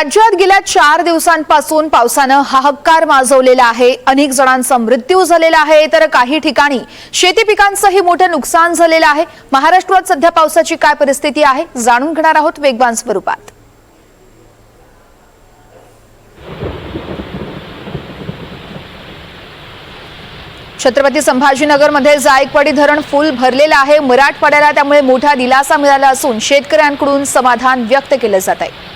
राज्यात गेल्या 4 दिवसांपासून पावसानं हाहाकार माजवलेला आहे। अनेक जणांचा मृत्यू झालेला आहे तर काही ठिकाणी शेती पिकांचंही मोठं नुकसान झालेलं आहे। महाराष्ट्रात सध्या पावसाची काय परिस्थिती आहे जाणून घेणार आहोत वेगवान स्वरूपात। छत्रपती संभाजीनगरमध्ये जायकवाडी धरण फुल भरलेलं आहे। मराठवाड्याला त्यामुळे मोठा दिलासा मिळाला असून शेतकऱ्यांकडून समाधान व्यक्त केलं जात आहे।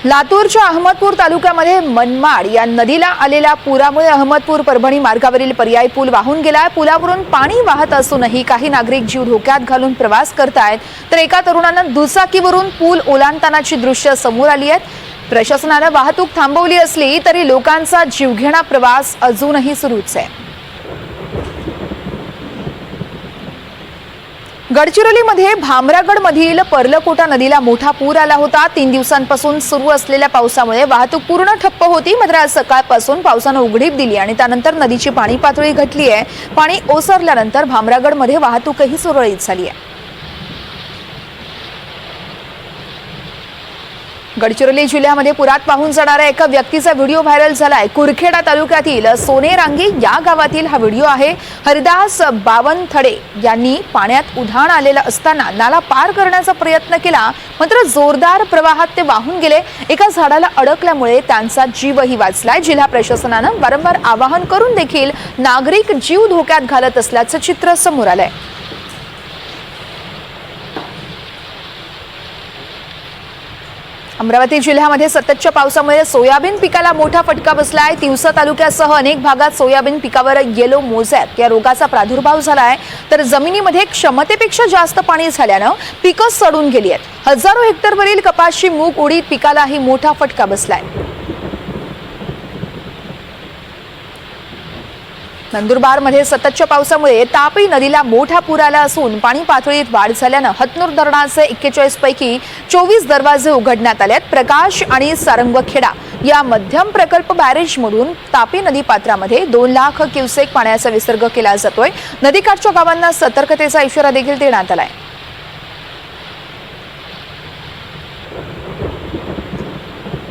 लातूरच्या अहमदपूर तालुक्यामध्ये मनमाड या नदीला आलेल्या पुरामुळे अहमदपूर परभणी मार्गावरील पर्यायी पूल वाहून गेलाय। पुलावरून पाणी वाहत असूनही काही नागरिक जीव धोक्यात घालून प्रवास करतायत तर एका तरुणानं दुचाकीवरून पूल ओलांडतानाची दृश्य समोर आली आहेत। प्रशासनाने वाहतूक थांबवली असली तरी लोकांचा जीवघेणा प्रवास अजूनही सुरूच आहे। गडचिरोलीमध्ये भामरागडमधील पर्लकोटा नदीला मोठा पूर आला होता। 3 दिवसांपासून सुरू असलेल्या पावसामुळे वाहतूक पूर्ण ठप्प होती। मात्र आज सकाळपासून पावसाने उघडीप दिली आणि त्यानंतर नदीची पाणी पातळी घटली आहे। पाणी ओसरल्यानंतर भामरागडमध्ये वाहतूकही सुरळीत झाली आहे। गडचिरोली जिल्ह्यामध्ये पुरात वाहून जाणाऱ्या एका व्यक्तीचा व्हिडिओ व्हायरल झालाय। कुरखेडा तालुक्यातील सोनेरांगी या गावातील हा व्हिडिओ आहे। हरिदास बावनथडे यांनी पाण्यात उधाण आलेला असताना नाला पार करण्याचा प्रयत्न केला मात्र जोरदार प्रवाहात ते वाहून गेले। एका झाडाला अडकल्यामुळे त्यांचा जीवही वाचलाय। जिल्हा प्रशासनाने वारंवार आवाहन करून देखील नागरिक जीव धोक्यात घालत असल्याचं चित्र समोर आलंय। अमरावती जिल्ह्यामध्ये सततच्या पावसामुळे सोयाबीन पिकाला मोठा फटका बसलाय। तिवसा तालुक्यासह अनेक भागात सोयाबीन पिकावर येलो मोझॅक या रोगाचा प्रादुर्भाव झालाय तर जमिनीमध्ये क्षमतेपेक्षा जास्त पाणी झाल्यानं पिकं सडून गेली आहेत। हजारो हेक्टरवरील कपाशी, मूग, उडीद पिकालाही मोठा फटका बसलाय। नंदुरबारमध्ये सततच्या पावसामुळे तापी नदीला मोठा पूर आला असून पाणी पातळीत वाढ झाल्यानं हतनूर धरणाचे 41 पैकी 24 दरवाजे उघडण्यात आले आहेत। प्रकाश आणि सारंगखेडा या मध्यम प्रकल्प बॅरेजमधून तापी नदी पात्रामध्ये 2 लाख क्युसेक पाण्याचा विसर्ग केला जातोय। नदीकाठच्या गावांना सतर्कतेचा इशारा देखील देण्यात आलाय।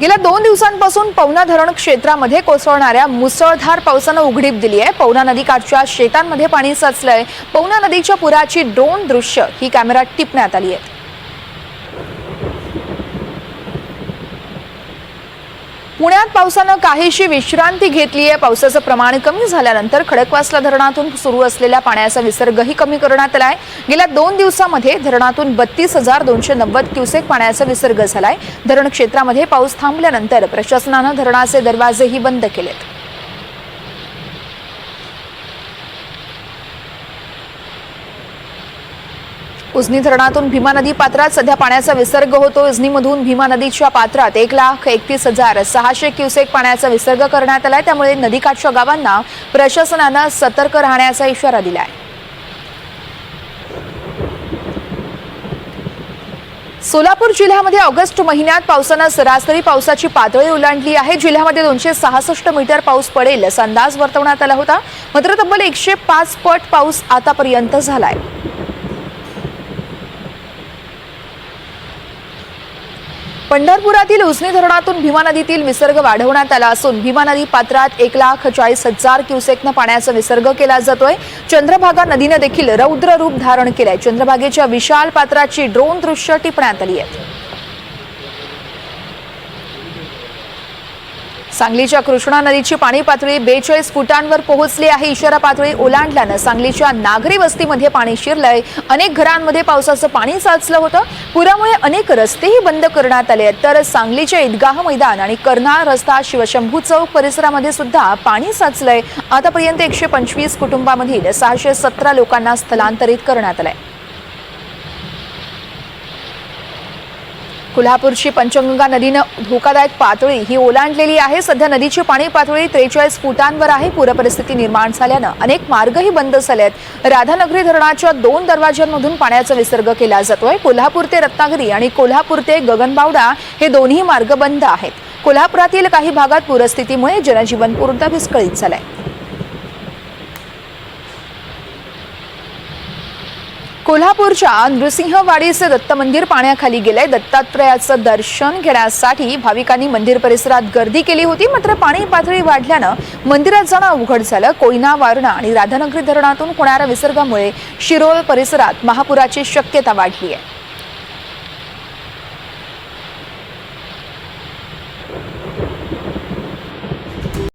गेल्या 2 दिवसांपासून पवना धरण क्षेत्रामध्ये कोसळणाऱ्या मुसळधार पावसानं उघडीप दिली आहे। पवना नदीकाठच्या शेतांमध्ये पाणी साचलंय। पवना नदीच्या पुराची ड्रोन दृश्य ही कॅमेऱ्यात टिपण्यात आली आहेत। पुण्यात पावसानं काहीशी विश्रांती घेतली आहे। पावसाचं प्रमाण कमी झाल्यानंतर खडकवासला धरणातून सुरू असलेल्या पाण्याचा विसर्गही कमी करण्यात आलाय। गेल्या 2 दिवसांमध्ये धरणातून 32,290 क्युसेक पाण्याचा विसर्ग झालाय। धरण क्षेत्रामध्ये पाऊस थांबल्यानंतर प्रशासनानं धरणाचे दरवाजेही बंद केलेत। उजनी धरणातून भीमा नदी पात्रात सध्या पाण्याचा विसर्ग होतो। उजनीमधून भीमा नदीच्या पात्रात 1,31,600 क्युसेक पाण्याचा विसर्ग करण्यात आलाय। त्यामुळे नदीकाठच्या गावांना प्रशासनानं सतर्क राहण्याचा इशारा दिलाय। सोलापूर जिल्ह्यामध्ये ऑगस्ट महिन्यात पावसानं सरासरी पावसाची पातळी ओलांडली आहे। जिल्ह्यामध्ये 266 मीटर पाऊस पडेल असा अंदाज वर्तवण्यात आला होता मात्र तब्बल 105 पट पाऊस आतापर्यंत झालाय। पंढरपुरातील उजनी धरणातून भीमा नदीतील विसर्ग वाढवण्यात आला असून भीमा नदी पात्रात 1,40,000 क्युसेकनं पाण्याचा विसर्ग केला जातोय। चंद्रभागा नदीने देखील रौद्र रूप धारण केलंय। चंद्रभागेच्या विशाल पात्राची ड्रोन दृश्य टिपण्यात आली आहेत। सांगलीच्या कृष्णा नदीची पाणी पातळी 42 फुटांवर पोहोचली आहे। इशारा पातळी ओलांडल्यानं सांगलीच्या नागरी वस्तीमध्ये पाणी शिरलंय। अनेक घरांमध्ये पावसाचं पाणी साचलं होतं। पुरामुळे अनेक रस्तेही बंद करण्यात आले आहेत तर सांगलीच्या ईदगाह मैदान आणि कर्नाळ रस्ता, शिवशंभू चौक परिसरामध्ये सुद्धा पाणी साचलंय। आतापर्यंत 125 कुटुंबांमधील 617 लोकांना स्थलांतरित करण्यात आलंय। कोल्हापूरची पंचगंगा नदीने धोकादायक पातळी ही ओलांडलेली आहे। सध्या नदीची पाणी पातळी 43 फुटांवर आहे। पूरपरिस्थिती निर्माण झाल्यानं अनेक मार्गही बंद झाले आहेत। राधानगरी धरणाच्या 2 दरवाजांमधून पाण्याचा विसर्ग केला जातोय। कोल्हापूर ते रत्नागिरी आणि कोल्हापूर ते गगनबावडा हे दोन्ही मार्ग बंद आहेत। कोल्हापुरातील काही भागात पूरस्थितीमुळे जनजीवन पूर्ण विस्कळीत झालंय। कोल्हापूरच्या नृसिंहवाडीचे दत्त मंदिर पाण्याखाली गेलंय। दत्तात्रयाचं दर्शन घेण्यासाठी भाविकांनी मंदिर परिसरात गर्दी केली होती, मात्र पाणी पातळी वाढल्यानं मंदिरात जाणं अवघड झालं। कोयना, वारणा आणि राधानगरी धरणातून होणाऱ्या विसर्गामुळे शिरोळ परिसरात महापुराची शक्यता वाढली आहे।